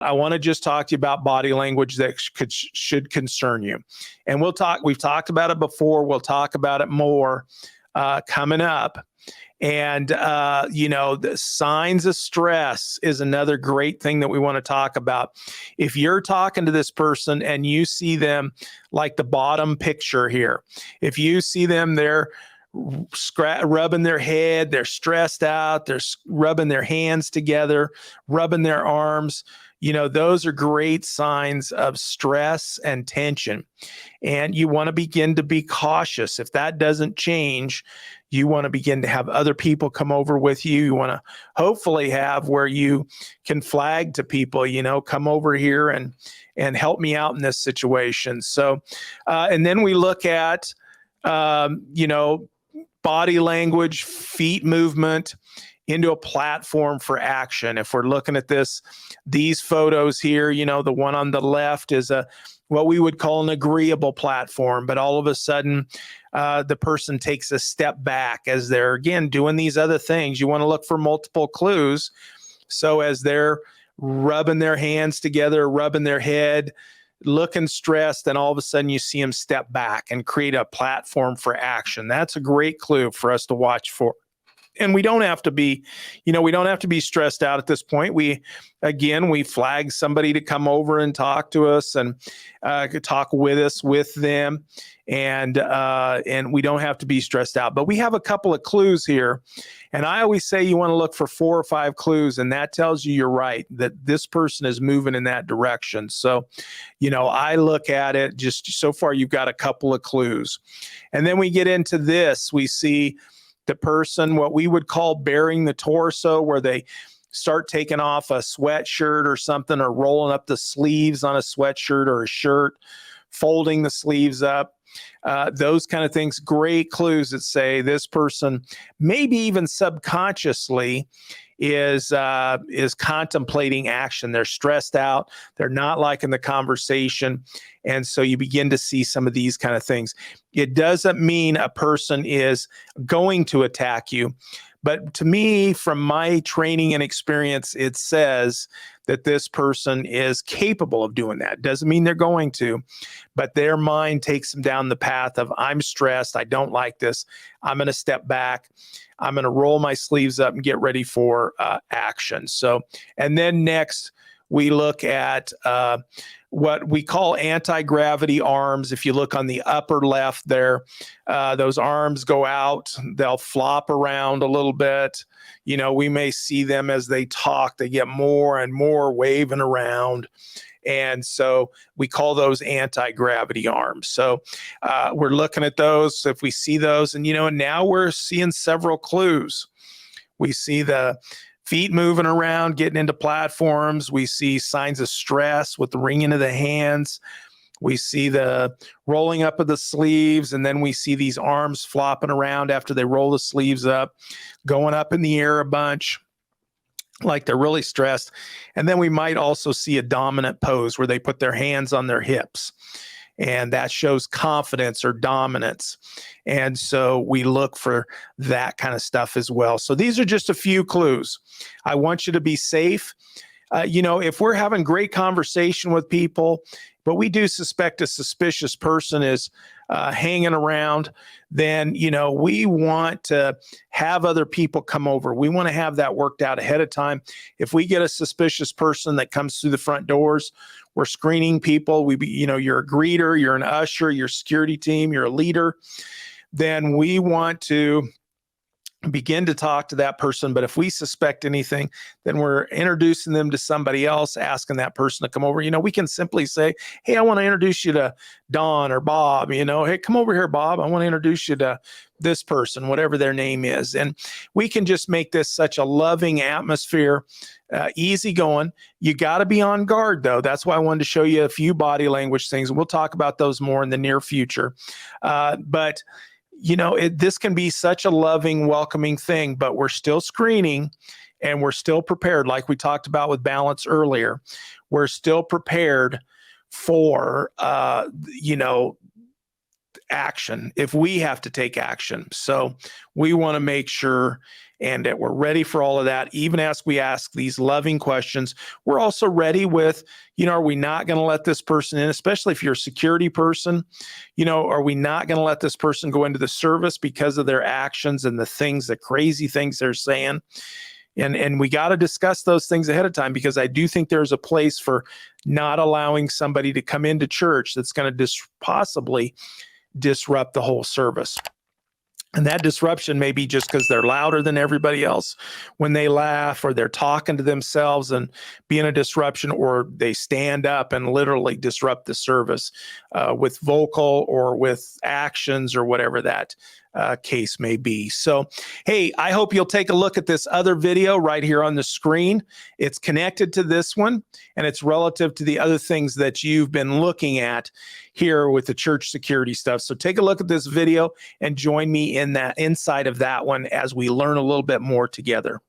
I want to just talk to you about body language that should concern you. And we've talked about it before. We'll talk about it more coming up. And, the signs of stress is another great thing that we want to talk about. If you're talking to this person and you see them like the bottom picture here, if you see them, they're rubbing their head, they're stressed out, they're rubbing their hands together, rubbing their arms, those are great signs of stress and tension. And you want to begin to be cautious. If that doesn't change, you want to begin to have other people come over with you. You want to hopefully have where you can flag to people, come over here and help me out in this situation. So, and then we look at, body language, feet movement into a platform for action. If we're looking at these photos here, the one on the left is what we would call an agreeable platform, but all of a sudden the person takes a step back as they're, again, doing these other things. You want to look for multiple clues. So as they're rubbing their hands together, rubbing their head, looking stressed, and all of a sudden you see them step back and create a platform for action. That's a great clue for us to watch for. And we don't have to be, stressed out at this point. We flag somebody to come over and talk to us and talk with them. And we don't have to be stressed out. But we have a couple of clues here. And I always say you want to look for 4 or 5 clues, and that tells you you're right, that this person is moving in that direction. So, I look at it, just so far you've got a couple of clues. And then we get into this. We see the person, what we would call bearing the torso, where they start taking off a sweatshirt or something, or rolling up the sleeves on a sweatshirt or a shirt, folding the sleeves up. Those kind of things, great clues that say this person, maybe even subconsciously, is contemplating action. They're stressed out. They're not liking the conversation. And so you begin to see some of these kind of things. It doesn't mean a person is going to attack you. But to me, from my training and experience, it says that this person is capable of doing that. Doesn't mean they're going to, but their mind takes them down the path of, I'm stressed, I don't like this, I'm going to step back, I'm going to roll my sleeves up and get ready for action. So, and then next, we look at what we call anti-gravity arms. If you look on the upper left there, those arms go out, they'll flop around a little bit. We may see them as they talk, they get more and more waving around. And so we call those anti-gravity arms. So we're looking at those. If we see those, and now we're seeing several clues. We see the feet moving around, getting into platforms. We see signs of stress with the wringing of the hands. We see the rolling up of the sleeves, and then we see these arms flopping around after they roll the sleeves up, going up in the air a bunch, like they're really stressed. And then we might also see a dominant pose where they put their hands on their hips, and that shows confidence or dominance. And so we look for that kind of stuff as well. So these are just a few clues. I want you to be safe. If we're having great conversation with people, but we do suspect a suspicious person is hanging around, then, we want to have other people come over. We want to have that worked out ahead of time. If we get a suspicious person that comes through the front doors, we're screening people. You're a greeter, you're an usher, you're a security team, you're a leader. Then we want to begin to talk to that person. But if we suspect anything, then we're introducing them to somebody else, asking that person to come over. We can simply say, hey, I want to introduce you to Don or Bob, hey, come over here, Bob. I want to introduce you to this person, whatever their name is. And we can just make this such a loving atmosphere, easy going. You got to be on guard, though. That's why I wanted to show you a few body language things. We'll talk about those more in the near future. But this can be such a loving, welcoming thing, but we're still screening and we're still prepared. Like we talked about with balance earlier, we're still prepared for, action if we have to take action. So we want to make sure and that we're ready for all of that. Even as we ask these loving questions, we're also ready with, are we not going to let this person in, especially if you're a security person? Are we not going to let this person go into the service because of their actions and the crazy things they're saying? And we got to discuss those things ahead of time, because I do think there's a place for not allowing somebody to come into church that's going to possibly disrupt the whole service. And that disruption may be just because they're louder than everybody else when they laugh, or they're talking to themselves and being a disruption, or they stand up and literally disrupt the service with vocal or with actions or whatever that case may be. So, hey, I hope you'll take a look at this other video right here on the screen. It's connected to this one, and it's relative to the other things that you've been looking at here with the church security stuff. So take a look at this video and join me in that inside of that one as we learn a little bit more together.